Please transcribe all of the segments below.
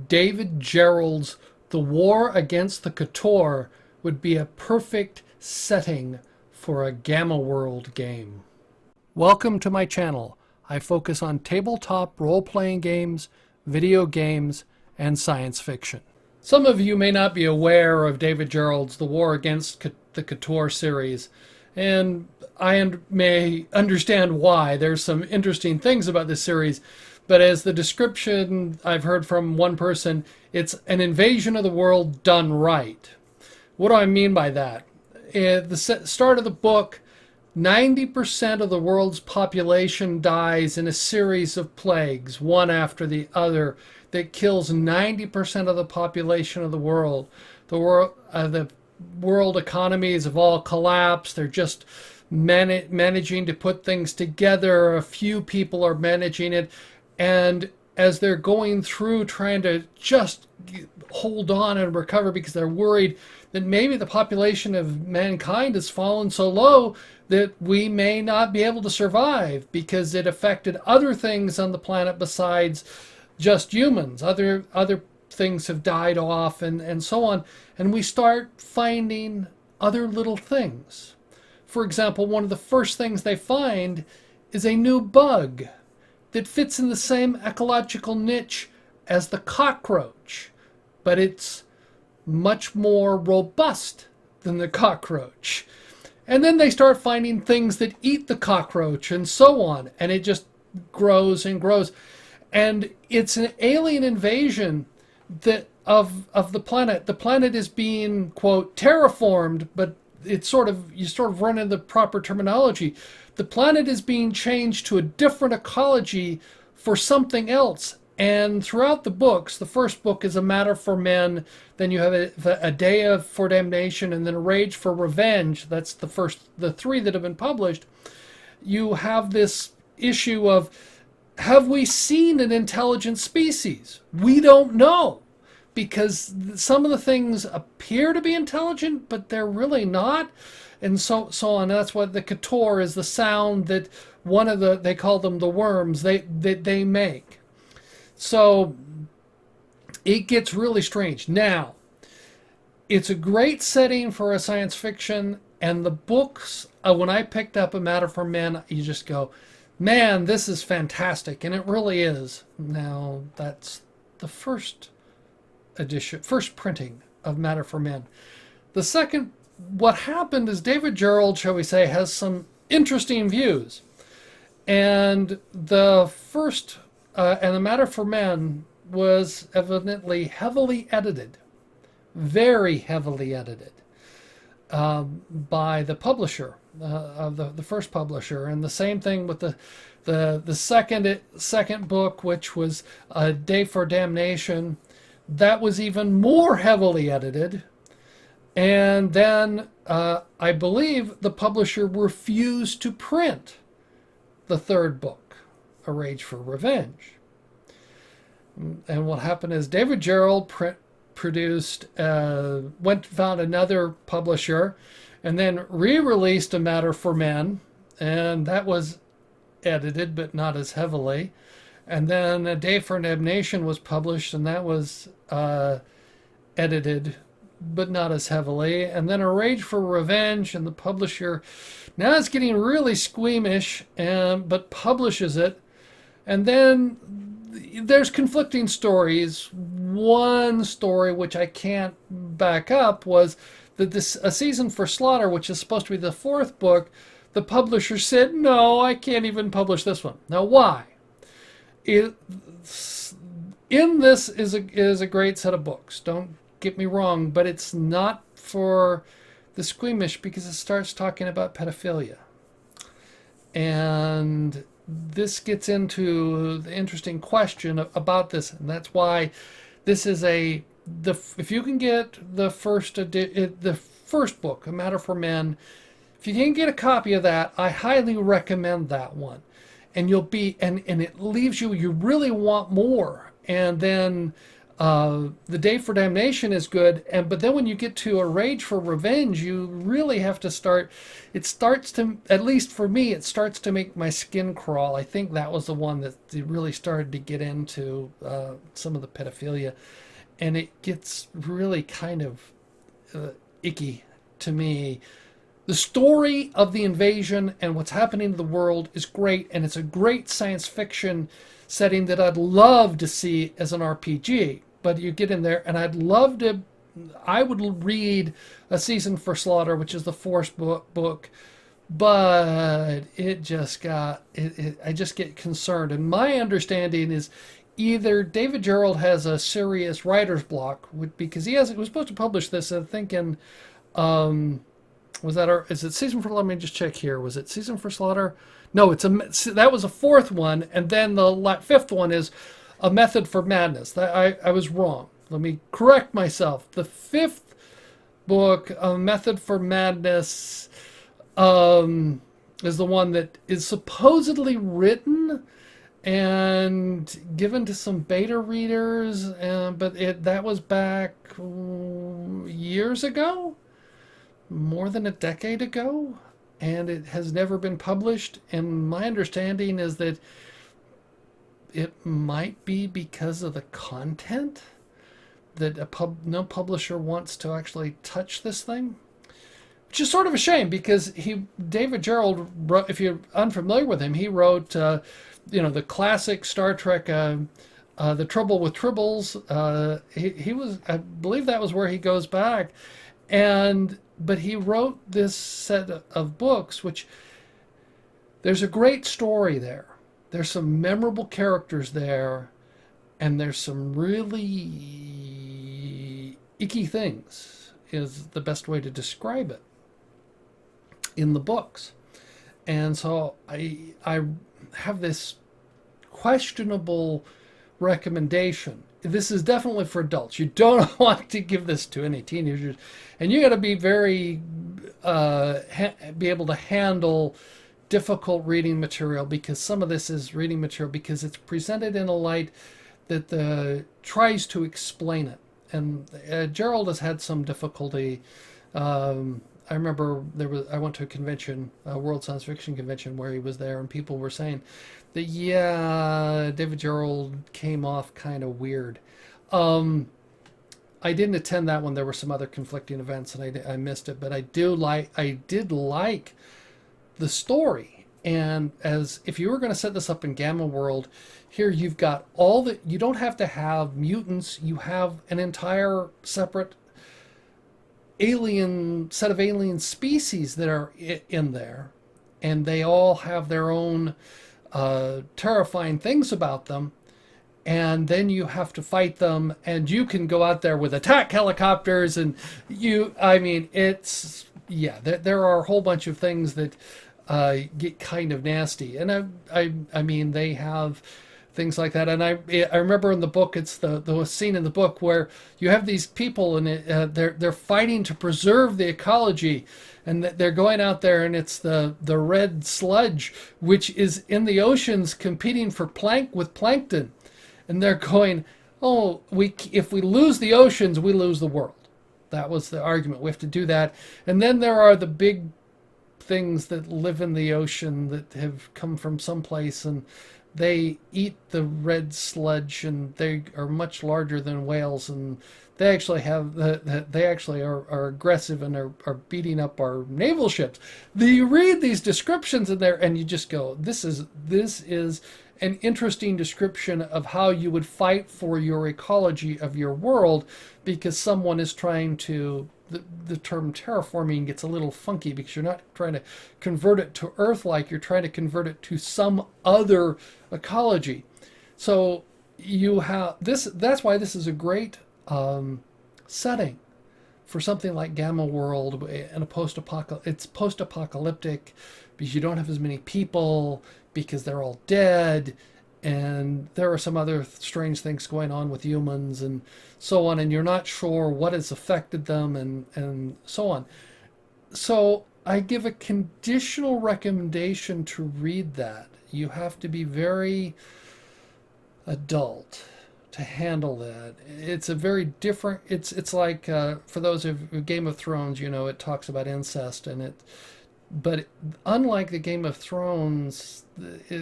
David Gerrold's The War Against the Chtorr would be a perfect setting for a Gamma World game. Welcome to my channel. I focus on tabletop role-playing games, video games, and science fiction. Some of you may not be aware of David Gerrold's The War Against the Chtorr series, and I may understand why. There's some interesting things about this series, but as the description I've heard from one person, it's an invasion of the world done right. What do I mean by that? At the start of the book, 90% of the world's population dies in a series of plagues, one after the other, that kills 90% of the population of the world. The world economies have all collapsed. They're just managing to put things together. A few people are managing it. And as they're going through trying to just hold on and recover because they're worried that maybe the population of mankind has fallen so low that we may not be able to survive because it affected other things on the planet besides just humans. Other things have died off and so on. And we start finding other little things. For example, one of the first things they find is a new bug that fits in the same ecological niche as the cockroach, but it's much more robust than the cockroach. And then they start finding things that eat the cockroach and so on, and it just grows and grows. And it's an alien invasion of the planet. The planet is being, quote, terraformed, but you sort of run into the proper terminology. The planet is being changed to a different ecology for something else. And throughout the books, the first book is A Matter for Men, then you have a Day for Damnation, and then A Rage for Revenge. That's the three that have been published. You have this issue of, have we seen an intelligent species? We don't know, because some of the things appear to be intelligent, but they're really not, and so on. That's what the Chtorr is, the sound that they call them the worms, they make. So it gets really strange. Now, it's a great setting for a science fiction, and the books, when I picked up A Matter for Men, you just go, man, this is fantastic, and it really is. Now, that's the first printing of Matter for Men. The second, what happened is David Gerrold, shall we say, has some interesting views. And the first, and The Matter for Men was evidently heavily edited, very heavily edited, by the publisher, of the first publisher. And the same thing with the second book, which was A Day for Damnation. That was even more heavily edited. And then I believe the publisher refused to print the third book, A Rage for Revenge. And what happened is David Gerrold found another publisher, and then re-released A Matter for Men, and that was edited but not as heavily. And then A Day for Damnation was published, and that was edited but not as heavily. And then A Rage for Revenge, and the publisher now is getting really squeamish, but publishes it. And then there's conflicting stories. One story, which I can't back up, was that A Season for Slaughter, which is supposed to be the fourth book, the publisher said, no, I can't even publish this one. Now, why? In this is a great set of books. Don't get me wrong, but it's not for the squeamish, because it starts talking about pedophilia. And this gets into the interesting question about this, and that's why this is if you can get the first book, A Matter for Men, if you can get a copy of that, I highly recommend that one. And you'll be, and it leaves you really want more. And then The Day for Damnation is good, but then when you get to A Rage for Revenge, you really have to start. It starts to, at least for me, it starts to make my skin crawl. I think that was the one that really started to get into some of the pedophilia, and it gets really kind of icky to me. The story of the invasion and what's happening to the world is great, and it's a great science fiction setting that I'd love to see as an RPG. But you get in there, and I would read A Season for Slaughter, which is the fourth book, but it just got, I just get concerned. And my understanding is either David Gerrold has a serious writer's block, because he was supposed to publish this, I think, in, is it Season for, let me just check here. Was it Season for Slaughter? No, that was a fourth one, and then the fifth one is A Method for Madness. I was wrong. Let me correct myself. The fifth book, A Method for Madness, is the one that is supposedly written and given to some beta readers, but that was back years ago, more than a decade ago, and it has never been published. And my understanding is that it might be because of the content that no publisher wants to actually touch this thing, which is sort of a shame, because David Gerrold wrote, if you're unfamiliar with him, he wrote the classic Star Trek, The Trouble with Tribbles. He was, I believe that was where he goes back, but he wrote this set of books, which there's a great story there. There's some memorable characters there, and there's some really icky things, is the best way to describe it, in the books. And so I have this questionable recommendation. This is definitely for adults. You don't want to give this to any teenagers, and you got to be very be able to handle difficult reading material, because some of this is reading material because it's presented in a light that tries to explain it. And Gerald has had some difficulty. I remember I went to a convention, a World Science Fiction convention, where he was there, and people were saying that, yeah, David Gerald came off kind of weird. I didn't attend that one. There were some other conflicting events, and I missed it. But I did like the story. And if you were going to set this up in Gamma World, here you've got you don't have to have mutants. You have an entire separate set of alien species that are in there, and they all have their own terrifying things about them. And then you have to fight them, and you can go out there with attack helicopters, and there are a whole bunch of things that get kind of nasty. And I mean, they have things like that. And I remember in the book, it's the scene in the book where you have these people, and they're fighting to preserve the ecology, and they're going out there, and it's the red sludge, which is in the oceans competing with plankton. And they're going, oh, if we lose the oceans, we lose the world. That was the argument. We have to do that. And then there are the big things that live in the ocean that have come from someplace, and they eat the red sludge, and they are much larger than whales, and they actually are aggressive and are beating up our naval ships. You read these descriptions in there, and you just go, this is an interesting description of how you would fight for your ecology of your world, because someone is trying to, the term terraforming gets a little funky, because you're not trying to convert it to Earth-like, you're trying to convert it to some other ecology. So you have this, that's why this is a great setting for something like Gamma World and it's post-apocalyptic, because you don't have as many people, because they're all dead, and there are some other strange things going on with humans and so on, and you're not sure what has affected them and so on. So I give a conditional recommendation to read that. You have to be very adult to handle that. It's a very different. It's like for those of Game of Thrones, it talks about incest and it. But unlike the Game of Thrones,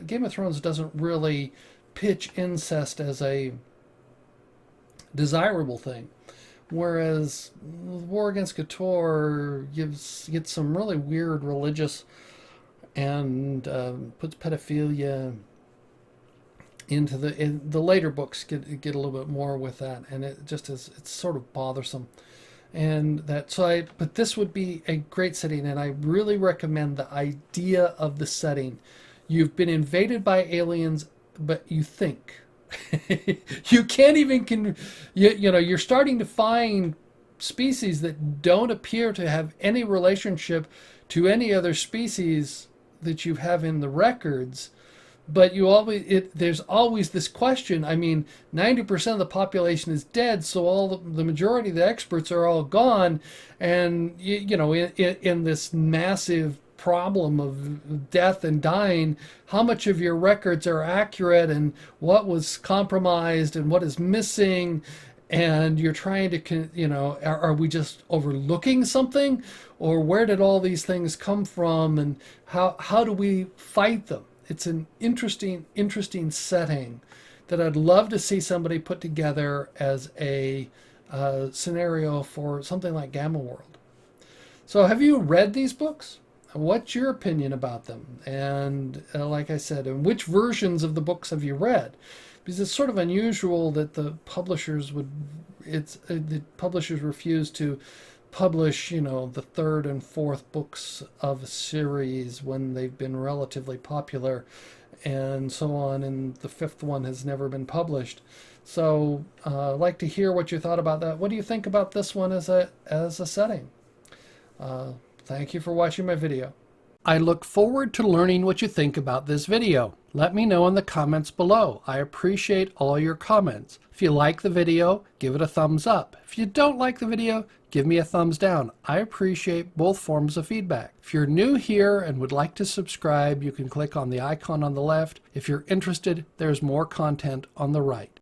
Game of Thrones doesn't really pitch incest as a desirable thing. Whereas War Against Chtorr gets some really weird religious and puts pedophilia into the later books get a little bit more with that, and it just is, it's sort of bothersome. And that, but this would be a great setting, and I really recommend the idea of the setting. You've been invaded by aliens, but you think. You can't even you're starting to find species that don't appear to have any relationship to any other species that you have in the records, but there's always this question. I mean, 90% of the population is dead, so the majority of the experts are all gone, and in this massive problem of death and dying, how much of your records are accurate and what was compromised and what is missing, and you're trying to, are we just overlooking something, or where did all these things come from, and how do we fight them? It's an interesting setting that I'd love to see somebody put together as a scenario for something like Gamma World. So have you read these books? What's your opinion about them? And like I said, and which versions of the books have you read? Because it's sort of unusual that the publishers refuse to publish, the third and fourth books of a series when they've been relatively popular and so on, and the fifth one has never been published. So I'd like to hear what you thought about that. What do you think about this one as a setting? Thank you for watching my video. I look forward to learning what you think about this video. Let me know in the comments below. I appreciate all your comments. If you like the video, give it a thumbs up. If you don't like the video, give me a thumbs down. I appreciate both forms of feedback. If you're new here and would like to subscribe, you can click on the icon on the left. If you're interested, there's more content on the right.